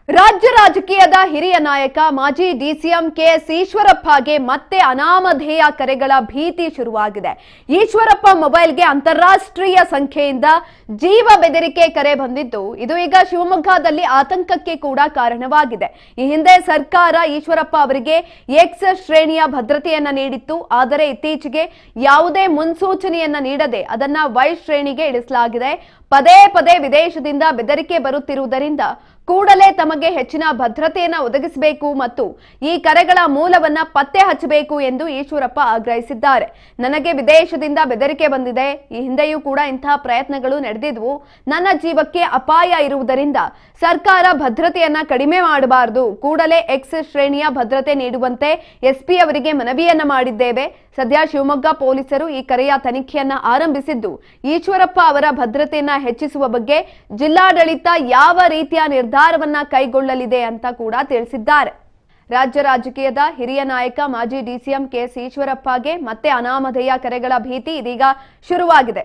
ರಾಜ್ಯ ರಾಜಕೀಯದ ಹಿರಿಯ ನಾಯಕ ಮಾಜಿ ಡಿಸಿಎಂ ಕೆಎಸ್ ಈಶ್ವರಪ್ಪಗೆ ಮತ್ತೆ ಅನಾಮಧೇಯ ಕರೆಗಳ ಭೀತಿ ಶುರುವಾಗಿದೆ. ಈಶ್ವರಪ್ಪ ಮೊಬೈಲ್ಗೆ ಅಂತಾರಾಷ್ಟ್ರೀಯ ಸಂಖ್ಯೆಯಿಂದ ಜೀವ ಬೆದರಿಕೆ ಕರೆ ಬಂದಿದ್ದು, ಇದು ಈಗ ಶಿವಮೊಗ್ಗದಲ್ಲಿ ಆತಂಕಕ್ಕೆ ಕೂಡ ಕಾರಣವಾಗಿದೆ. ಈ ಹಿಂದೆ ಸರ್ಕಾರ ಈಶ್ವರಪ್ಪ ಅವರಿಗೆ ಎಕ್ಸ್ ಶ್ರೇಣಿಯ ಭದ್ರತೆಯನ್ನ ನೀಡಿತ್ತು. ಆದರೆ ಇತ್ತೀಚೆಗೆ ಯಾವುದೇ ಮುನ್ಸೂಚನೆಯನ್ನ ನೀಡದೆ ಅದನ್ನ ವೈ ಶ್ರೇಣಿಗೆ ಇಳಿಸಲಾಗಿದೆ. ಪದೇ ಪದೇ ವಿದೇಶದಿಂದ ಬೆದರಿಕೆ ಬರುತ್ತಿರುವುದರಿಂದ ಕೂಡಲೇ ತಮಗೆ ಹೆಚ್ಚಿನ ಭದ್ರತೆಯನ್ನು ಒದಗಿಸಬೇಕು ಮತ್ತು ಈ ಕರೆಗಳ ಮೂಲವನ್ನ ಪತ್ತೆ ಹಚ್ಚಬೇಕು ಎಂದು ಈಶ್ವರಪ್ಪ ಆಗ್ರಹಿಸಿದ್ದಾರೆ. ನನಗೆ ವಿದೇಶದಿಂದ ಬೆದರಿಕೆ ಬಂದಿದೆ. ಈ ಹಿಂದೆಯೂ ಕೂಡ ಇಂತಹ ಪ್ರಯತ್ನಗಳು ನಡೆದಿದ್ವು. ನನ್ನ ಜೀವಕ್ಕೆ ಅಪಾಯ ಇರುವುದರಿಂದ ಸರ್ಕಾರ ಭದ್ರತೆಯನ್ನ ಕಡಿಮೆ ಮಾಡಬಾರದು. ಕೂಡಲೇ ಎಕ್ಸ್ ಶ್ರೇಣಿಯ ಭದ್ರತೆ ನೀಡುವಂತೆ ಎಸ್ಪಿ ಅವರಿಗೆ ಮನವಿಯನ್ನ ಮಾಡಿದ್ದೇವೆ. ಸದ್ಯ ಶಿವಮೊಗ್ಗ ಪೊಲೀಸರು ಈ ಕರೆಯ ತನಿಖೆಯನ್ನ ಆರಂಭಿಸಿದ್ದು, ಈಶ್ವರಪ್ಪ ಅವರ ಭದ್ರತೆಯನ್ನ ಹೆಚ್ಚಿಸುವ ಬಗ್ಗೆ ಜಿಲ್ಲಾಡಳಿತ ಯಾವ ರೀತಿಯ ನಿರ್ಧಾರವನ್ನ ಕೈಗೊಳ್ಳಲಿದೆ ಅಂತ ಕೂಡ ತಿಳಿಸಿದ್ದಾರೆ. ರಾಜ್ಯ ರಾಜಕೀಯದ ಹಿರಿಯ ನಾಯಕ ಮಾಜಿ ಡಿಸಿಎಂ ಕೆಎಸ್ ಈಶ್ವರಪ್ಪಗೆ ಮತ್ತೆ ಅನಾಮಧೇಯ ಕರೆಗಳ ಭೀತಿ ಇದೀಗ ಶುರುವಾಗಿದೆ.